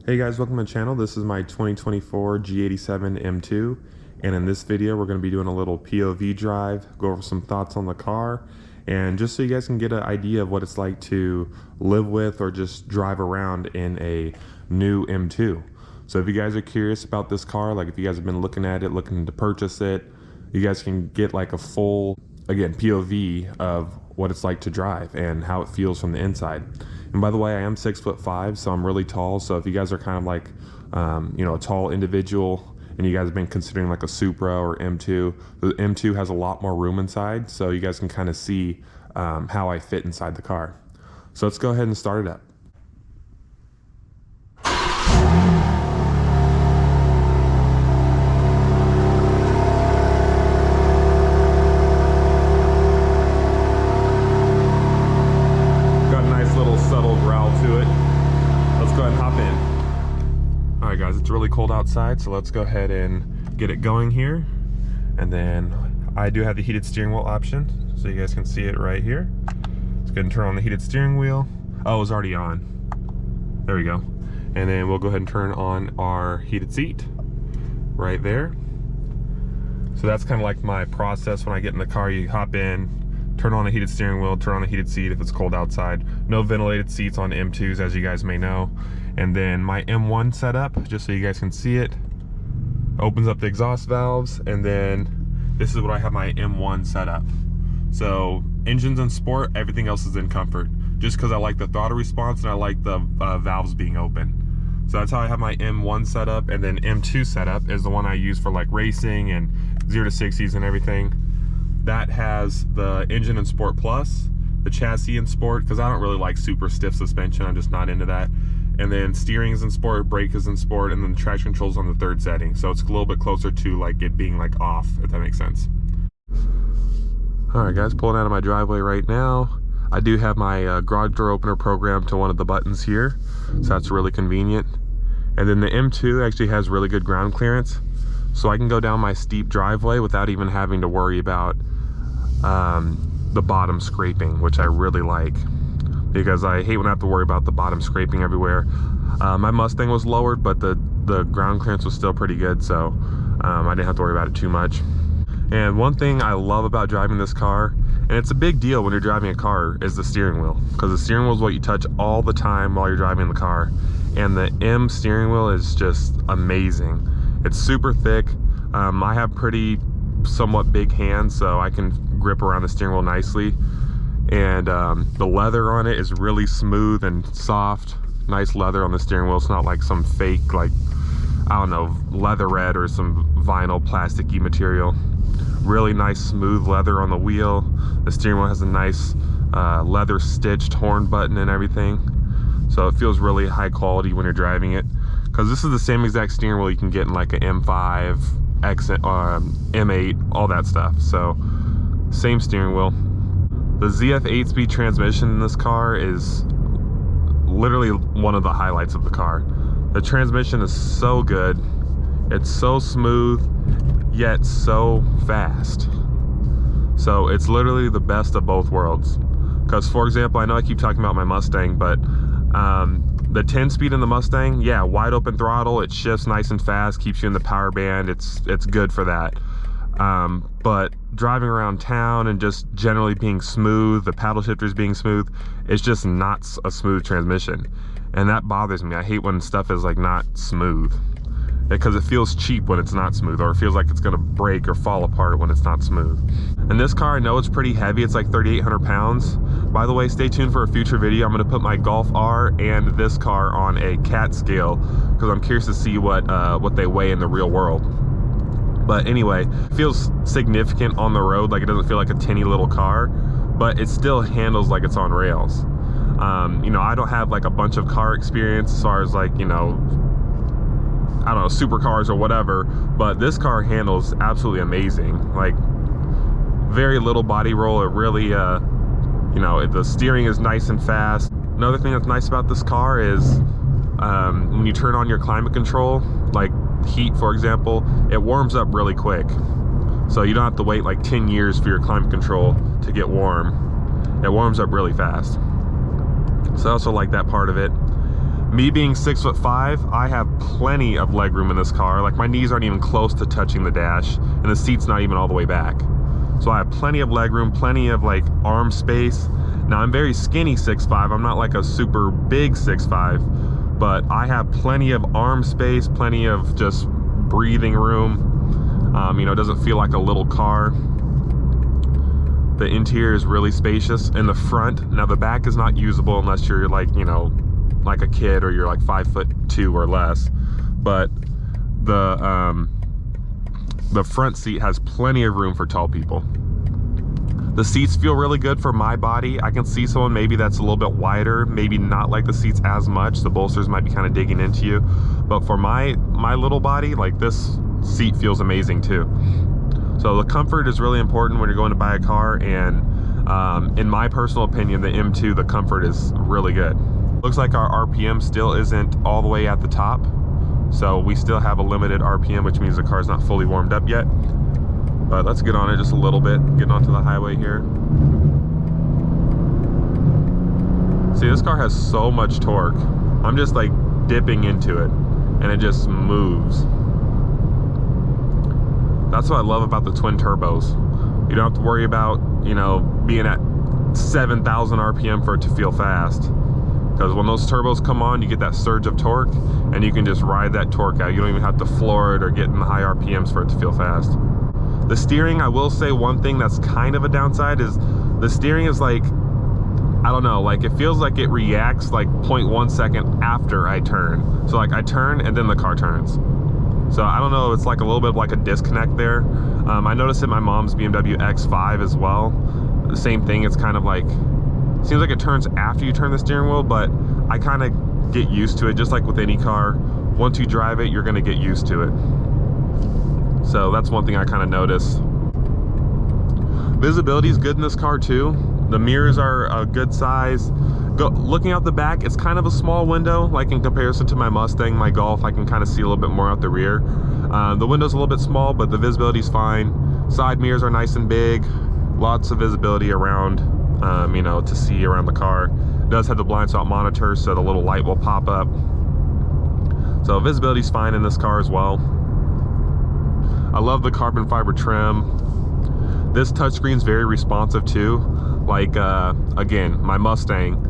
Hey guys, welcome to the channel. This is my 2024 G87 M2, and in this video we're going to be doing a little POV drive, go over some thoughts on the car, and just so you guys can get an idea of what it's like to live with or just drive around in a new M2. So if you guys are curious about this car, like if you guys have been looking at it, looking to purchase it, you guys can get like a full, again, POV of what it's like to drive and how it feels from the inside. And by the way, I am 6'5", so I'm really tall. So if you guys are kind of like, you know, a tall individual and you guys have been considering like a Supra or M2, the M2 has a lot more room inside. So you guys can kind of see how I fit inside the car. So let's go ahead and start it up. Alright guys, it's really cold outside, so let's go ahead and get it going here. And then I do have the heated steering wheel option, so you guys can see it right here. Let's go ahead and turn on the heated steering wheel. Oh, it was already on. There we go. And then we'll go ahead and turn on our heated seat right there. So that's kind of like my process when I get in the car. You hop in, turn on the heated steering wheel, turn on the heated seat if it's cold outside. No ventilated seats on M2s, as you guys may know. And then my M1 setup, just so you guys can see it, opens up the exhaust valves, and then this is what I have my M1 set up. So engines in sport, everything else is in comfort, just because I like the throttle response and I like the valves being open. So that's how I have my M1 setup. And then M2 setup is the one I use for like racing and 0 to 60s and everything. That has the engine in Sport Plus, the chassis in Sport, because I don't really like super stiff suspension, I'm just not into that. And then steering is in Sport, brake is in Sport, and then the traction control's on the third setting. So it's a little bit closer to like it being like off, if that makes sense. All right guys, pulling out of my driveway right now. I do have my garage door opener programmed to one of the buttons here, so that's really convenient. And then the M2 actually has really good ground clearance, so I can go down my steep driveway without even having to worry about the bottom scraping, which I really like, because I hate when I have to worry about the bottom scraping everywhere. My Mustang was lowered, but the ground clearance was still pretty good, so I didn't have to worry about it too much. And one thing I love about driving this car, and it's a big deal when you're driving a car, is the steering wheel, because the steering wheel is what you touch all the time while you're driving the car. And the M steering wheel is just amazing. It's super thick. I have pretty somewhat big hands, so I can grip around the steering wheel nicely. And the leather on it is really smooth and soft. Nice leather on the steering wheel. It's not like some fake, like, I don't know, leatherette or some vinyl plasticky material. Really nice smooth leather on the wheel. The steering wheel has a nice leather stitched horn button and everything, so it feels really high quality when you're driving it, because this is the same exact steering wheel you can get in like an M5, M8, all that stuff. So same steering wheel. The ZF 8-speed transmission in this car is literally one of the highlights of the car. The transmission is so good. It's so smooth, yet so fast. So it's literally the best of both worlds. Because, for example, I know I keep talking about my Mustang, but the 10-speed in the Mustang, yeah, wide open throttle, it shifts nice and fast, keeps you in the power band, it's good for that. But driving around town and just generally being smooth, the paddle shifters being smooth, it's just not a smooth transmission. And that bothers me. I hate when stuff is like not smooth, because it feels cheap when it's not smooth, or it feels like it's gonna break or fall apart when it's not smooth. And this car, I know it's pretty heavy, it's like 3,800 pounds. By the way, stay tuned for a future video. I'm gonna put my Golf R and this car on a cat scale, because I'm curious to see what they weigh in the real world. But anyway, it feels significant on the road, like it doesn't feel like a tinny little car, but it still handles like it's on rails. You know, I don't have like a bunch of car experience as far as like, you know, I don't know, supercars or whatever, but this car handles absolutely amazing. Like, very little body roll. It really, you know, the steering is nice and fast. Another thing that's nice about this car is when you turn on your climate control, like heat, for example, it warms up really quick. So you don't have to wait like 10 years for your climate control to get warm. It warms up really fast. So I also like that part of it. Me being 6'5", I have plenty of leg room in this car. Like, my knees aren't even close to touching the dash, and the seat's not even all the way back. So I have plenty of leg room, plenty of like arm space. Now I'm very skinny 6'5", I'm not like a super big 6'5", but I have plenty of arm space, plenty of just breathing room. You know, it doesn't feel like a little car. The interior is really spacious in the front. Now the back is not usable unless you're like, you know, like a kid or you're like 5'2" or less. But the front seat has plenty of room for tall people. The seats feel really good for my body. I can see someone maybe that's a little bit wider, maybe not like the seats as much. The bolsters might be kind of digging into you. But for my little body, like, this seat feels amazing too. So the comfort is really important when you're going to buy a car, and in my personal opinion, the M2, the comfort is really good. Looks like our RPM still isn't all the way at the top. So we still have a limited RPM, which means the car's not fully warmed up yet. But let's get on it just a little bit, getting onto the highway here. See, this car has so much torque. I'm just like dipping into it, and it just moves. That's what I love about the twin turbos. You don't have to worry about, you know, being at 7,000 RPM for it to feel fast. Because when those turbos come on, you get that surge of torque, and you can just ride that torque out. You don't even have to floor it or get in the high RPMs for it to feel fast. The steering, I will say one thing that's kind of a downside is the steering is like, I don't know, like, it feels like it reacts like 0.1 second after I turn. So like, I turn and then the car turns. So I don't know, it's like a little bit of like a disconnect there. I noticed in my mom's BMW X5 as well. The same thing, it's kind of like, seems like it turns after you turn the steering wheel, but I kind of get used to it. Just like with any car, once you drive it, you're gonna get used to it. So that's one thing I kind of noticed. Visibility is good in this car too. The mirrors are a good size. Looking out the back, it's kind of a small window, like in comparison to my Mustang, my Golf. I can kind of see a little bit more out the rear. The window's a little bit small, but the visibility's fine. Side mirrors are nice and big. Lots of visibility around, you know, to see around the car. It does have the blind spot monitor, so the little light will pop up. So visibility's fine in this car as well. I love the carbon fiber trim. This touchscreen's very responsive too. Like, again, my Mustang,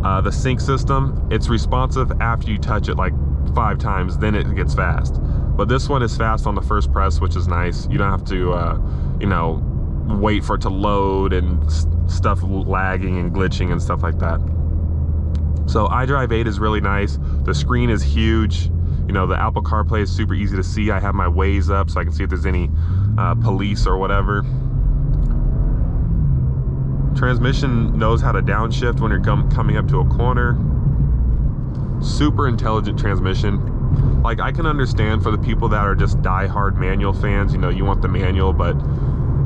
the sync system, it's responsive after you touch it like 5 times, then it gets fast. But this one is fast on the first press, which is nice. You don't have to, you know, wait for it to load and stuff lagging and glitching and stuff like that. So iDrive 8 is really nice. The screen is huge. You know, the Apple CarPlay is super easy to see. I have my Waze up so I can see if there's any police or whatever. Transmission knows how to downshift when you're coming up to a corner. Super intelligent transmission. Like, I can understand for the people that are just die-hard manual fans, you know, you want the manual, but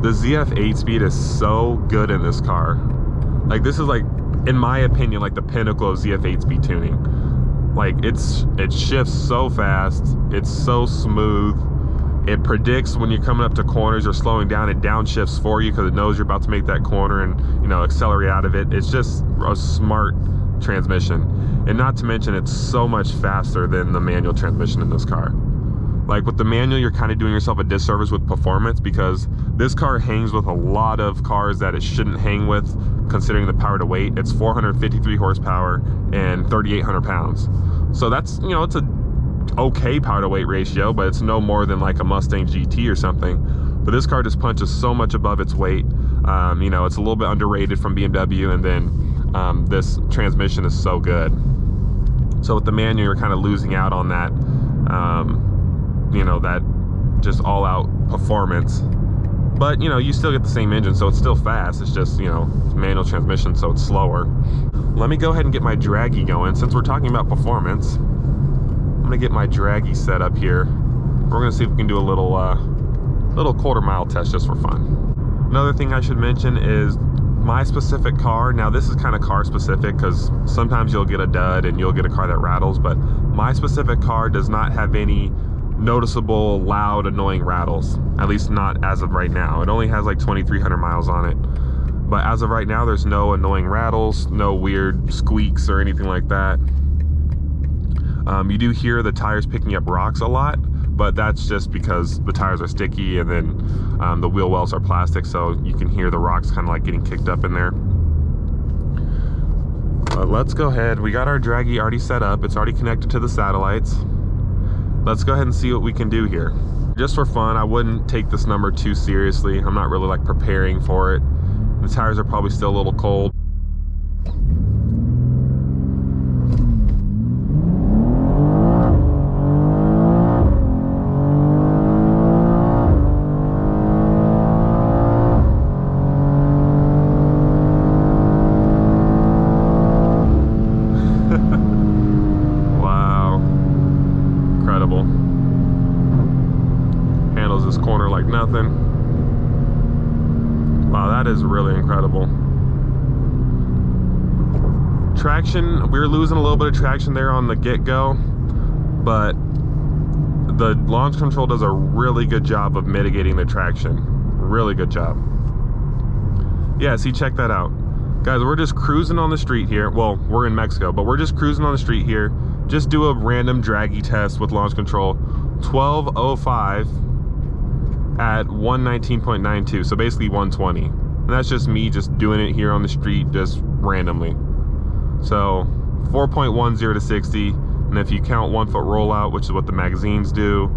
the ZF 8-speed is so good in this car. Like, this is like, in my opinion, like the pinnacle of ZF 8-speed tuning. Like, it shifts so fast, it's so smooth. It predicts when you're coming up to corners or slowing down, it downshifts for you because it knows you're about to make that corner and, you know, accelerate out of it. It's just a smart transmission. And not to mention, it's so much faster than the manual transmission in this car. Like, with the manual, you're kind of doing yourself a disservice with performance, because this car hangs with a lot of cars that it shouldn't hang with, considering the power to weight. It's 453 horsepower and 3,800 pounds. So that's, you know, it's a okay power to weight ratio, but it's no more than like a Mustang GT or something. But this car just punches so much above its weight. You know, it's a little bit underrated from BMW, and then this transmission is so good. So with the manual, you're kind of losing out on that, you know, that just all-out performance. But, you know, you still get the same engine, so it's still fast. It's just, you know, manual transmission, so it's slower. Let me go ahead and get my draggy going. Since we're talking about performance, I'm gonna get my draggy set up here. We're gonna see if we can do a little quarter-mile test just for fun. Another thing I should mention is my specific car. Now, this is kind of car specific, because sometimes you'll get a dud and you'll get a car that rattles, but my specific car does not have any noticeable loud annoying rattles, at least not as of right now. It only has like 2,300 miles on it, but as of right now, there's no annoying rattles, no weird squeaks or anything like that. You do hear the tires picking up rocks a lot, but that's just because the tires are sticky, and then the wheel wells are plastic, so you can hear the rocks kind of like getting kicked up in there. But let's go ahead. We got our draggy already set up. It's already connected to the satellites. Let's go ahead and see what we can do here. Just for fun, I wouldn't take this number too seriously. I'm not really like preparing for it. The tires are probably still a little cold. Is really incredible. Traction, we were losing a little bit of traction there on the get-go, but the launch control does a really good job of mitigating the traction. Really good job. Yeah, see, check that out. Guys, we're just cruising on the street here. Well, we're in Mexico, but we're just cruising on the street here. Just do a random draggy test with launch control. 1205 at 119.92, so basically 120. And that's just me just doing it here on the street just randomly. So 4.10 to 60, and if you count 1 foot rollout, which is what the magazines do,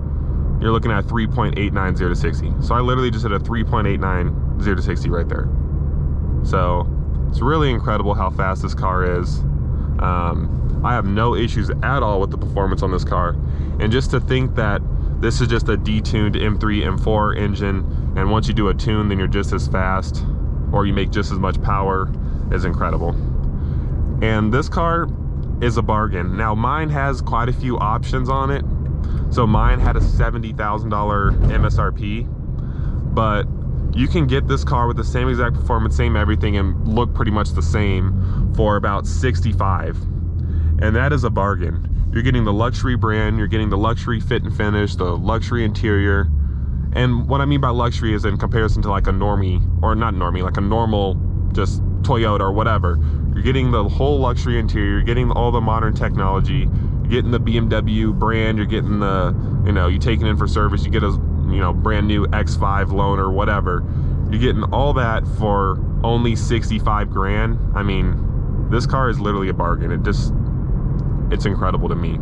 you're looking at 3.890 to 60. So I literally just hit a 3.890 to 60 right there. So it's really incredible how fast this car is. I have no issues at all with the performance on this car. And just to think that this is just a detuned M3, M4 engine, and once you do a tune, then you're just as fast, or you make just as much power, is incredible. And this car is a bargain. Now, mine has quite a few options on it. So mine had a $70,000 MSRP, but you can get this car with the same exact performance, same everything, and look pretty much the same for about 65. And that is a bargain. You're getting the luxury brand, you're getting the luxury fit and finish, the luxury interior. And what I mean by luxury is in comparison to like a normie, or not normie, like a normal just Toyota or whatever. You're getting the whole luxury interior, you're getting all the modern technology, you're getting the BMW brand, you're getting the, you know, you take it in for service, you get a, you know, brand new X5 loan or whatever. You're getting all that for only 65 grand. I mean, this car is literally a bargain. It's incredible to me.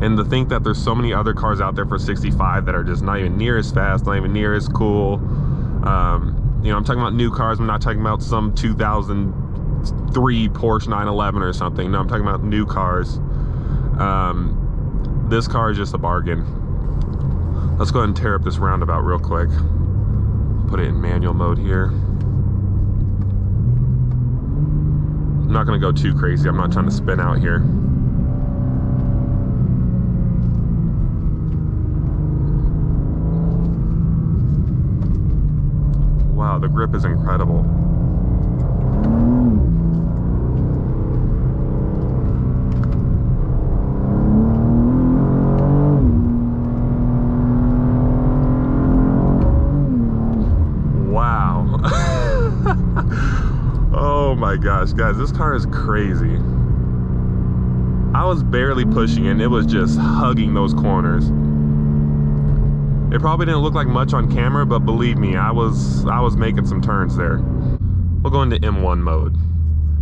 And to think that there's so many other cars out there for 65 that are just not even near as fast, not even near as cool. You know, I'm talking about new cars. I'm not talking about some 2003 Porsche 911 or something. No, I'm talking about new cars. This car is just a bargain. Let's go ahead and tear up this roundabout real quick. Put it in manual mode here. I'm not gonna go too crazy. I'm not trying to spin out here. Wow, the grip is incredible. Wow. Oh my gosh, guys, this car is crazy. I was barely pushing and it was just hugging those corners. It probably didn't look like much on camera, but believe me, I was making some turns there. We'll go into M1 mode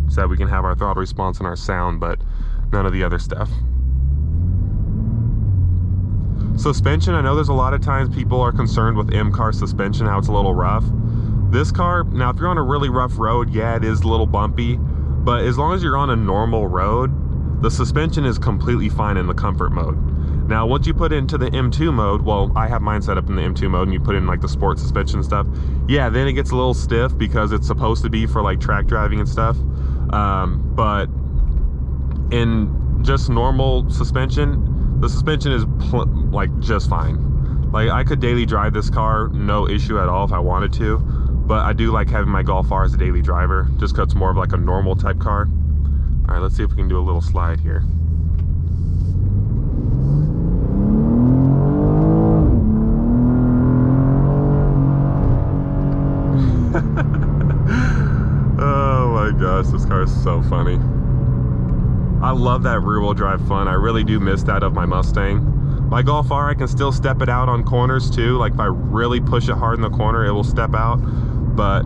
so that we can have our throttle response and our sound, but none of the other stuff. Suspension, I know there's a lot of times people are concerned with M-car suspension, how it's a little rough. This car, now if you're on a really rough road, yeah, it is a little bumpy, but as long as you're on a normal road, the suspension is completely fine in the comfort mode. Now, once you put it into the M2 mode, well, I have mine set up in the M2 mode, and you put in like the sport suspension stuff, yeah, then it gets a little stiff because it's supposed to be for like track driving and stuff. But in just normal suspension, the suspension is like just fine. Like I could daily drive this car, no issue at all if I wanted to, but I do like having my Golf R as a daily driver, just because it's more of like a normal type car. All right, let's see if we can do a little slide here. Oh my gosh, this car is so funny. I I love that rear wheel drive fun. I really do miss that of my Mustang. My Golf R, I can still step it out on corners too. Like if I really push it hard in the corner, it will step out. But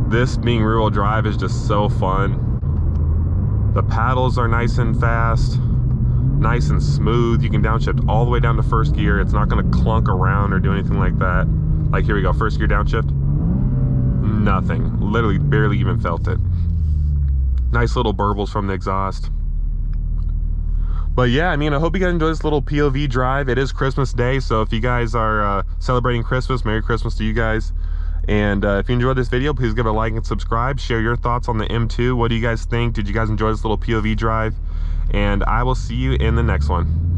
this being rear wheel drive is just so fun. The paddles are nice and fast, nice and smooth. You can downshift all the way down to first gear. It's not gonna clunk around or do anything like that. Like here we go, first gear downshift. Nothing, literally barely even felt it. Nice little burbles from the exhaust. But yeah, I mean, I hope you guys enjoy this little POV drive. It is Christmas Day, so if you guys are celebrating Christmas, Merry Christmas to you guys. And if you enjoyed this video, please give it a like and subscribe. Share your thoughts on the M2. What do you guys think? Did you guys enjoy this little POV drive? And I will see you in the next one.